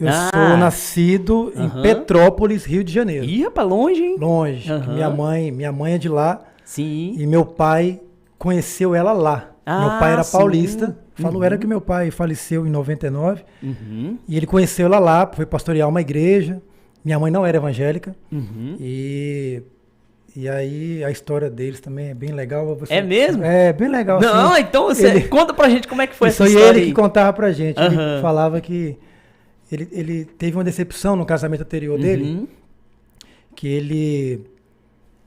Eu sou nascido em Petrópolis, Rio de Janeiro. Ih, rapaz, longe, hein? Longe. Minha mãe é de lá. Sim. E meu pai conheceu ela lá. Meu pai era paulista. Falou, era que meu pai faleceu em 99. E ele conheceu ela lá, foi pastorear uma igreja. Minha mãe não era evangélica. E aí a história deles também é bem legal. É mesmo? É, bem legal. Não, assim, então você conta pra gente como é que foi essa Isso história aí ele aí. que contava pra gente. Ele falava que ele teve uma decepção no casamento anterior dele, que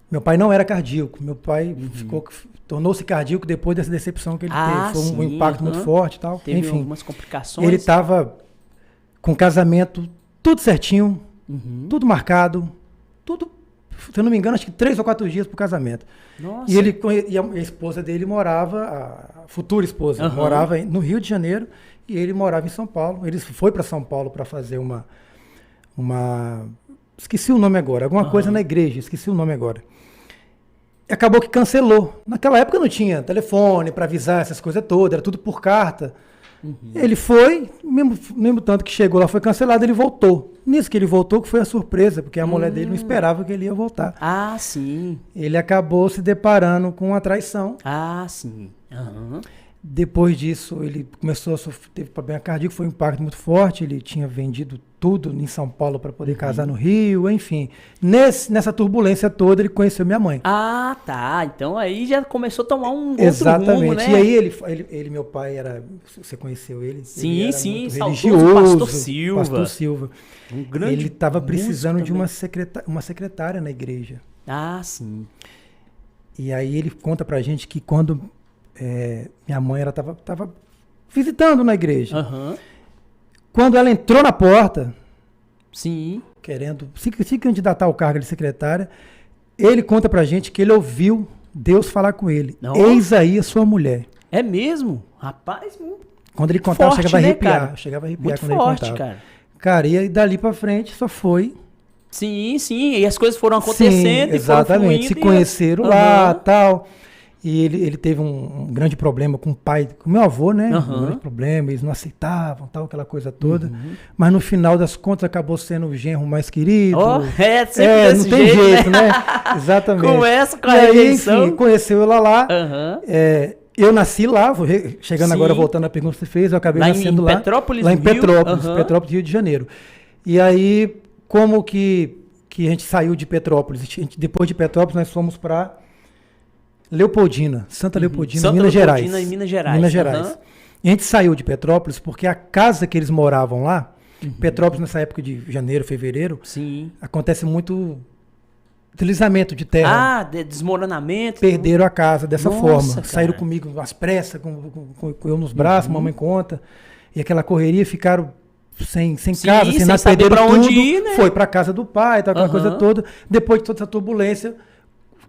meu pai não era cardíaco. Meu pai tornou-se cardíaco depois dessa decepção que ele teve. Foi um impacto muito forte e tal. Teve Enfim, algumas complicações. ele estava com o casamento tudo certinho, tudo marcado, tudo, se eu não me engano, acho que 3 ou 4 dias pro casamento. Nossa. E a esposa dele morava, a futura esposa, morava no Rio de Janeiro e ele morava em São Paulo. Ele foi para São Paulo para fazer uma... Esqueci o nome agora, alguma coisa na igreja, esqueci o nome agora. Acabou que cancelou. Naquela época não tinha telefone para avisar essas coisas todas, era tudo por carta. Ele foi, mesmo tanto que chegou lá, foi cancelado, ele voltou. Nisso que ele voltou, que foi a surpresa, porque a mulher dele não esperava que ele ia voltar. Ah, sim. Ele acabou se deparando com uma traição. Ah, sim. Depois disso, ele começou a sofrer, teve problema cardíaco, foi um impacto muito forte. Ele tinha vendido tudo em São Paulo para poder casar no Rio, enfim. Nessa turbulência toda, ele conheceu minha mãe. Ah, tá. Então aí já começou a tomar um Exatamente. outro rumo, né? E aí meu pai era, você conheceu ele? Sim, ele era sim, muito saudoso religioso. Pastor Silva. Pastor Silva. Um grande Ele estava precisando músico de uma secretária na igreja. Ah, sim. E aí ele conta pra gente que quando minha mãe estava visitando na igreja. Quando ela entrou na porta, sim, querendo se candidatar ao cargo de secretária, ele conta pra gente que ele ouviu Deus falar com ele. Não. Eis aí a sua mulher. É mesmo? Rapaz, quando ele contava, forte, chegava a né, arrepiar. cara? Chegava a arrepiar Muito quando forte, ele contava. cara. Cara, e aí dali pra frente só foi. Sim, sim. E as coisas foram acontecendo. Sim, exatamente. Se conheceram lá, tal. E ele teve um grande problema com o pai, com o meu avô, né? Um grande problema, eles não aceitavam, tal, aquela coisa toda. Mas no final das contas acabou sendo o genro mais querido. Sempre desse não tem jeito, né? Exatamente. Começa com a e aí, rejeição. enfim, conheceu ela lá. Eu nasci lá, chegando agora, voltando à pergunta que você fez, eu acabei nascendo lá. Petrópolis, lá em Petrópolis, Petrópolis, Rio de Janeiro. E aí, como que a gente saiu de Petrópolis? Depois de Petrópolis, nós fomos para Leopoldina, Santa Leopoldina, Minas Gerais. Em Minas Gerais. Minas Gerais. E a gente saiu de Petrópolis porque a casa que eles moravam lá, Petrópolis nessa época de janeiro, fevereiro, acontece muito deslizamento de terra. Desmoronamento. Perderam a casa dessa forma. Cara. Saíram comigo às pressas, com eu nos braços, mamãe conta. E aquela correria, ficaram sem casa, sem nada, perderam pra tudo. Onde ir, né? Foi para casa do pai, aquela coisa toda. Depois de toda essa turbulência,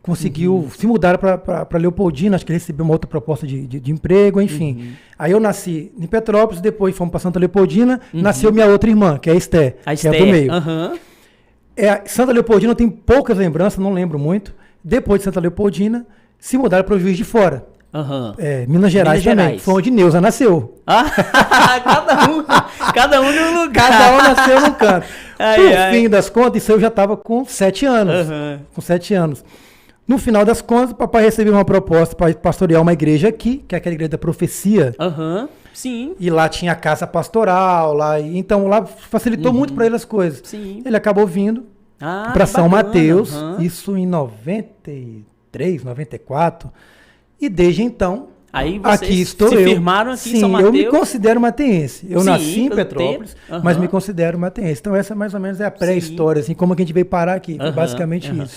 conseguiu se mudar para Leopoldina, acho que ele recebeu uma outra proposta de emprego, enfim. Aí eu nasci em Petrópolis, depois fomos para Santa Leopoldina, nasceu minha outra irmã, que é a Esté, que é do meio. Santa Leopoldina eu tenho poucas lembranças, não lembro muito. Depois de Santa Leopoldina, se mudaram para o Juiz de Fora. Minas Gerais também, foi onde Neuza nasceu. Cada um num lugar. Cada um nasceu num canto. No fim das contas, isso eu já estava com 7 anos. Com 7 anos. No final das contas, o papai recebeu uma proposta para pastorear uma igreja aqui, que é aquela igreja da profecia. Sim. E lá tinha casa pastoral, então lá facilitou muito para ele as coisas. Sim. Ele acabou vindo para São Mateus, isso em 93, 94. E desde então, aí vocês aqui estou se eu. firmaram aqui Sim, em São Mateus. Eu me considero mateense. Eu nasci em pelo Petrópolis, tempo. mas me considero mateense. Então essa mais ou menos é a pré-história, assim, como que a gente veio parar aqui. Foi basicamente isso.